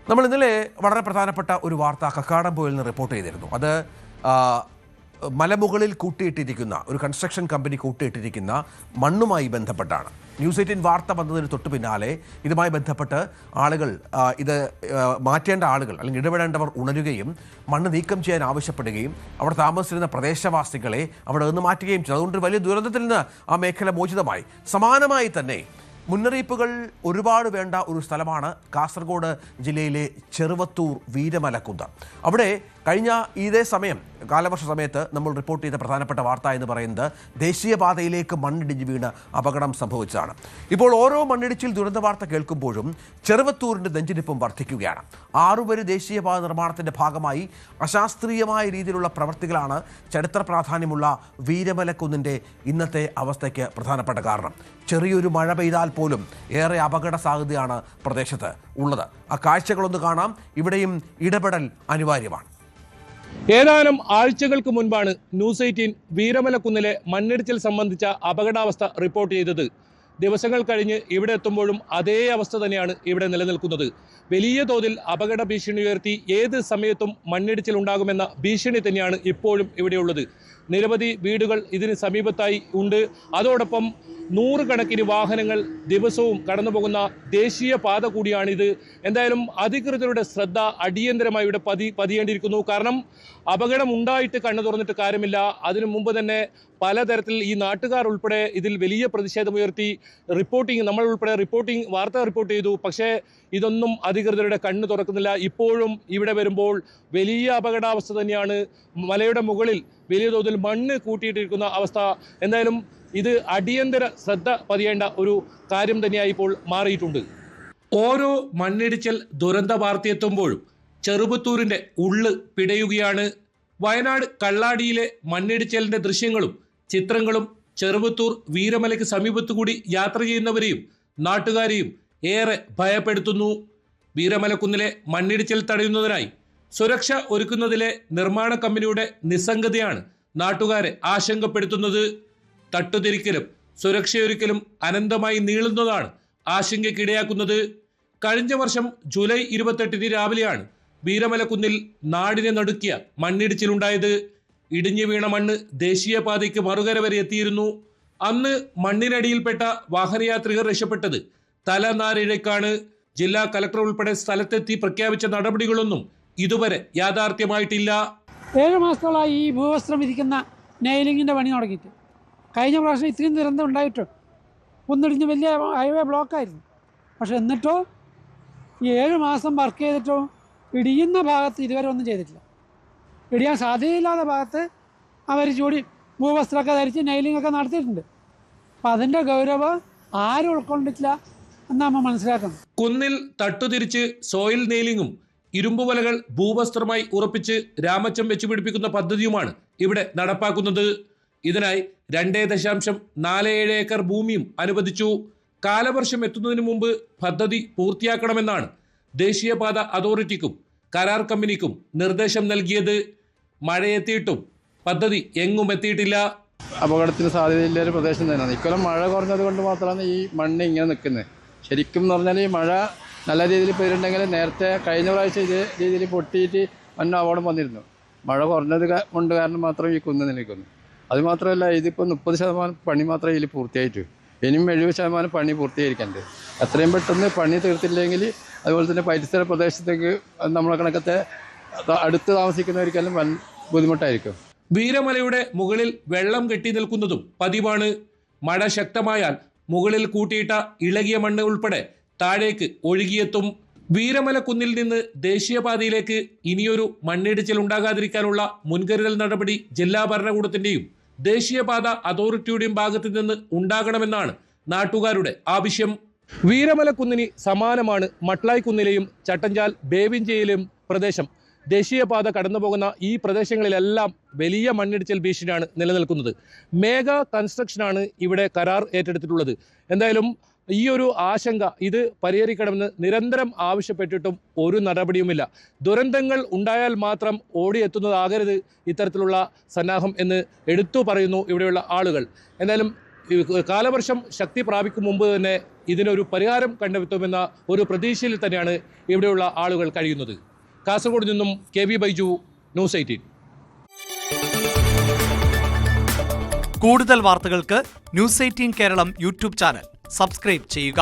നമ്മൾ ഇന്നലെ വളരെ പ്രധാനപ്പെട്ട ഒരു വാർത്ത കക്കാടംപൊയിൽ നിന്ന് റിപ്പോർട്ട് ചെയ്തിരുന്നു. അത് മലമുകളിൽ കൂട്ടിയിട്ടിരിക്കുന്ന ഒരു കൺസ്ട്രക്ഷൻ കമ്പനി കൂട്ടിയിട്ടിരിക്കുന്ന മണ്ണുമായി ബന്ധപ്പെട്ടാണ്. ന്യൂസ് 18 വാർത്ത വന്നതിന് തൊട്ട് പിന്നാലെ ഇതുമായി ബന്ധപ്പെട്ട് ആളുകൾ ഇത് മാറ്റേണ്ട ആളുകൾ അല്ലെങ്കിൽ ഇടപെടേണ്ടവർ ഉണരുകയും മണ്ണ് നീക്കം ചെയ്യാൻ ആവശ്യപ്പെടുകയും അവിടെ താമസിച്ചിരുന്ന പ്രദേശവാസികളെ അവിടെ നിന്ന് മാറ്റുകയും ചെയ്തു. അതുകൊണ്ട് വലിയ ദുരന്തത്തിൽ നിന്ന് ആ മേഖല മോചിതമായി. സമാനമായി തന്നെ മുന്നറിയിപ്പുകൾ ഒരുപാട് വേണ്ട ഒരു സ്ഥലമാണ് കാസർഗോഡ് ജില്ലയിലെ ചെറുവത്തൂർ വീരമലക്കുന്ന്. അവിടെ കഴിഞ്ഞ ഇതേ സമയം കാലവർഷ സമയത്ത് നമ്മൾ റിപ്പോർട്ട് ചെയ്ത പ്രധാനപ്പെട്ട വാർത്ത എന്ന് പറയുന്നത് ദേശീയപാതയിലേക്ക് മണ്ണിടിഞ്ഞ് വീണ് അപകടം സംഭവിച്ചതാണ്. ഇപ്പോൾ ഓരോ മണ്ണിടിച്ചിൽ ദുരന്ത വാർത്ത കേൾക്കുമ്പോഴും ചെറുവത്തൂരിൻ്റെ നെഞ്ചിടിപ്പും വർദ്ധിക്കുകയാണ്. 6 വരി ദേശീയപാത നിർമ്മാണത്തിൻ്റെ ഭാഗമായി അശാസ്ത്രീയമായ രീതിയിലുള്ള പ്രവൃത്തികളാണ് ചരിത്ര പ്രാധാന്യമുള്ള വീരമലക്കുന്നിൻ്റെ ഇന്നത്തെ അവസ്ഥയ്ക്ക് പ്രധാനപ്പെട്ട കാരണം. ചെറിയൊരു മഴ പെയ്താൽ പോലും ഏറെ അപകട സാധ്യതയാണ് പ്രദേശത്ത് ഉള്ളത്. ആ കാഴ്ചകളൊന്ന് കാണാം. ഇവിടെയും ഇടപെടൽ അനിവാര്യമാണ്. ഏതാനും ആഴ്ചകൾക്ക് മുൻപാണ് ന്യൂസ് 18 വീരമലക്കുന്നിലെ മണ്ണിടിച്ചിൽ സംബന്ധിച്ച അപകടാവസ്ഥ റിപ്പോർട്ട് ചെയ്തത്. ദിവസങ്ങൾ കഴിഞ്ഞ് ഇവിടെ എത്തുമ്പോഴും അതേ അവസ്ഥ തന്നെയാണ് ഇവിടെ നിലനിൽക്കുന്നത്. വലിയ തോതിൽ അപകട ഭീഷണി ഉയർത്തി ഏത് സമയത്തും മണ്ണിടിച്ചിൽ ഉണ്ടാകുമെന്ന ഭീഷണി തന്നെയാണ് ഇപ്പോഴും ഇവിടെയുള്ളത്. നിരവധി വീടുകൾ ഇതിന് സമീപത്തായി ഉണ്ട്. അതോടൊപ്പം 100 കണക്കിന് വാഹനങ്ങൾ ദിവസവും കടന്നു പോകുന്ന ദേശീയ പാത കൂടിയാണിത്. എന്തായാലും അധികൃതരുടെ ശ്രദ്ധ അടിയന്തരമായി ഇവിടെ പതിയേണ്ടിയിരിക്കുന്നു. കാരണം അപകടം ഉണ്ടായിട്ട് കണ്ണു തുറന്നിട്ട് കാര്യമില്ല. അതിനു മുമ്പ് തന്നെ പലതരത്തിൽ ഈ നാട്ടുകാർ ഉൾപ്പെടെ ഇതിൽ വലിയ പ്രതിഷേധമുയർത്തി നമ്മൾ ഉൾപ്പെടെ വാർത്ത റിപ്പോർട്ട് ചെയ്തു. പക്ഷേ ഇതൊന്നും അധികൃതരുടെ കണ്ണ് തുറക്കുന്നില്ല. ഇപ്പോഴും ഇവിടെ വരുമ്പോൾ വലിയ അപകടാവസ്ഥ തന്നെയാണ്. മലയുടെ മുകളിൽ വലിയ തോതിൽ മണ്ണ് കൂട്ടിയിട്ടിരിക്കുന്ന അവസ്ഥ. എന്തായാലും ഇത് അടിയന്തര ശ്രദ്ധ പതിയേണ്ട ഒരു കാര്യം തന്നെയായി ഇപ്പോൾ മാറിയിട്ടുണ്ട്. ഓരോ മണ്ണിടിച്ചിൽ ദുരന്ത വാർത്തയെത്തുമ്പോഴും ചെറുവത്തൂരിൻ്റെ ഉള്ള് പിടയുകയാണ്. വയനാട് കള്ളാടിയിലെ മണ്ണിടിച്ചിലിൻ്റെ ദൃശ്യങ്ങളും ചിത്രങ്ങളും ചെറുവത്തൂർ വീരമലയ്ക്ക് സമീപത്തുകൂടി യാത്ര ചെയ്യുന്നവരെയും നാട്ടുകാരെയും ഏറെ ഭയപ്പെടുത്തുന്നു. വീരമലക്കുന്നിലെ മണ്ണിടിച്ചിൽ തടയുന്നതിനായി സുരക്ഷ ഒരുക്കുന്നതിലെ നിർമ്മാണ കമ്പനിയുടെ നിസ്സംഗതയാണ് നാട്ടുകാരെ ആശങ്കപ്പെടുത്തുന്നത്. തട്ടുതിരിക്കലും സുരക്ഷയൊരുക്കലും അനന്തമായി നീളുന്നതാണ് ആശങ്കയ്ക്കിടയാക്കുന്നത്. കഴിഞ്ഞ വർഷം ജൂലൈ 28 രാവിലെയാണ് വീരമലക്കുന്നിൽ നാടിനെ നടുക്കിയ മണ്ണിടിച്ചിലുണ്ടായത്. ഇടിഞ്ഞു വീണ മണ്ണ് ദേശീയപാതയ്ക്ക് മറുകര വരെ എത്തിയിരുന്നു. അന്ന് മണ്ണിനടിയിൽപ്പെട്ട വാഹനയാത്രികർ രക്ഷപ്പെട്ടത് തലനാരിഴയ്ക്കാണ്. ജില്ലാ കലക്ടർ ഉൾപ്പെടെ സ്ഥലത്തെത്തി പ്രഖ്യാപിച്ച നടപടികളൊന്നും ഇതുവരെ യാഥാർത്ഥ്യമായിട്ടില്ല. 7 മാസത്തോളമായി ഈ ഭൂവസ്ത്രം ഇരിക്കുന്ന നെയിലിങ്ങിൻ്റെ പണി തുടങ്ങിയിട്ട്. കഴിഞ്ഞ പ്രാവശ്യം ഇത്രയും ദുരന്തം ഉണ്ടായിട്ടോ ഒന്നിടിഞ്ഞ് വലിയ ഹൈവേ ബ്ലോക്കായിരുന്നു. പക്ഷെ എന്നിട്ടോ ഈ 7 മാസം വർക്ക് ചെയ്തിട്ടോ ഇടിയുന്ന ഭാഗത്ത് ഇതുവരെ ഒന്നും ചെയ്തിട്ടില്ല. ഇടിയാൻ സാധ്യതയില്ലാത്ത ഭാഗത്ത് അവർ ഭൂവസ്ത്രമൊക്കെ ധരിച്ച് നെയിലിങ്ങൊക്കെ നടത്തിയിട്ടുണ്ട്. അപ്പം അതിൻ്റെ ഗൗരവം ആരും ഉൾക്കൊണ്ടിട്ടില്ല എന്നാണ് നമ്മൾ മനസ്സിലാക്കുന്നത്. കുന്നിൽ തട്ടുതിരിച്ച് സോയിൽ നെയിലിങ്ങും ഇരുമ്പുവലകൾ ഭൂവസ്ത്രമായി ഉറപ്പിച്ച് രാമച്ചം വെച്ച് പിടിപ്പിക്കുന്ന പദ്ധതിയുമാണ് ഇവിടെ നടപ്പാക്കുന്നത്. ഇതിനായി 2.47 ഏക്കർ ഭൂമിയും അനുവദിച്ചു. കാലവർഷം എത്തുന്നതിന് മുമ്പ് പദ്ധതി പൂർത്തിയാക്കണമെന്നാണ് ദേശീയപാത അതോറിറ്റിക്കും കരാർ കമ്പനിക്കും നിർദ്ദേശം നൽകിയത്. മഴയെത്തിയിട്ടും പദ്ധതി എങ്ങും എത്തിയിട്ടില്ല. അപകടത്തിന് സാധ്യതയില്ലൊരു പ്രദേശം തന്നെയാണ്. ഇക്കൊല്ലം മഴ കുറഞ്ഞത് കൊണ്ട് മാത്രമാണ് ഈ മണ്ണ് ഇങ്ങനെ നിൽക്കുന്നത്. ശരിക്കും എന്ന് പറഞ്ഞാൽ ഈ മഴ നല്ല രീതിയിൽ പെയ്തിട്ടുണ്ടെങ്കിൽ നേരത്തെ കഴിഞ്ഞ പ്രാവശ്യം ഇതേ രീതിയിൽ പൊട്ടിയിട്ട് മണ്ണ് അപകടം വന്നിരുന്നു. മഴ കുറഞ്ഞത് കൊണ്ട് കാരണം മാത്രം ഈ കുന്ന് നിൽക്കുന്നു. അതുമാത്രമല്ല, ഇതിപ്പോൾ 30% പണി മാത്രമേ ഇതിൽ പൂർത്തിയായിട്ട്, ഇനിയും 70% പണി പൂർത്തീകരിക്കാനുണ്ട്. എത്രയും പെട്ടെന്ന് പണി തീർത്തില്ലെങ്കിൽ അതുപോലെ തന്നെ പരിസര പ്രദേശത്തേക്ക് നമ്മളെ കണക്കത്തെ അടുത്ത് താമസിക്കുന്നവർക്കെല്ലാം വൻ ബുദ്ധിമുട്ടായിരിക്കും. വീരമലയുടെ മുകളിൽ വെള്ളം കെട്ടി നിൽക്കുന്നതും പതിവാണ്. മഴ ശക്തമായാൽ മുകളിൽ കൂട്ടിയിട്ട ഇളകിയ മണ്ണ് ഉൾപ്പെടെ താഴേക്ക് ഒഴുകിയെത്തും. വീരമലക്കുന്നിൽ നിന്ന് ദേശീയപാതയിലേക്ക് ഇനിയൊരു മണ്ണിടിച്ചിൽ ഉണ്ടാകാതിരിക്കാനുള്ള മുൻകരുതൽ നടപടി ജില്ലാ ഭരണകൂടത്തിന്റെയും ദേശീയപാത അതോറിറ്റിയുടെയും ഭാഗത്തു നിന്ന് ഉണ്ടാകണമെന്നാണ് നാട്ടുകാരുടെ ആവശ്യം. വീരമലക്കുന്നിന് സമാനമാണ് മട്ലായിക്കുന്നിലെയും ചട്ടഞ്ചാൽ ബേവിഞ്ചയിലെയും പ്രദേശം. ദേശീയപാത കടന്നു പോകുന്ന ഈ പ്രദേശങ്ങളിലെല്ലാം വലിയ മണ്ണിടിച്ചിൽ ഭീഷണിയാണ് നിലനിൽക്കുന്നത്. മേഗാ കൺസ്ട്രക്ഷനാണ് ഇവിടെ കരാർ ഏറ്റെടുത്തിട്ടുള്ളത്. എന്തായാലും ഈ ഒരു ആശങ്ക ഇത് പരിഹരിക്കണമെന്ന് നിരന്തരം ആവശ്യപ്പെട്ടിട്ടും ഒരു നടപടിയുമില്ല. ദുരന്തങ്ങൾ ഉണ്ടായാൽ മാത്രം ഓടിയെത്തുന്നതാകരുത് ഇത്തരത്തിലുള്ള സന്നാഹം എന്ന് എടുത്തു പറയുന്നു ഇവിടെയുള്ള ആളുകൾ. എന്തായാലും കാലവർഷം ശക്തി പ്രാപിക്കും മുമ്പ് തന്നെ ഇതിനൊരു പരിഹാരം കണ്ടെത്തുമെന്ന ഒരു പ്രതീക്ഷയിൽ തന്നെയാണ് ഇവിടെയുള്ള ആളുകൾ കഴിയുന്നത്. കാസർഗോഡ് നിന്നും KV ബൈജു, ന്യൂസ് 18. കൂടുതൽ വാർത്തകൾക്ക് news 18 Keralam YouTube channel subscribe ചെയ്യുക.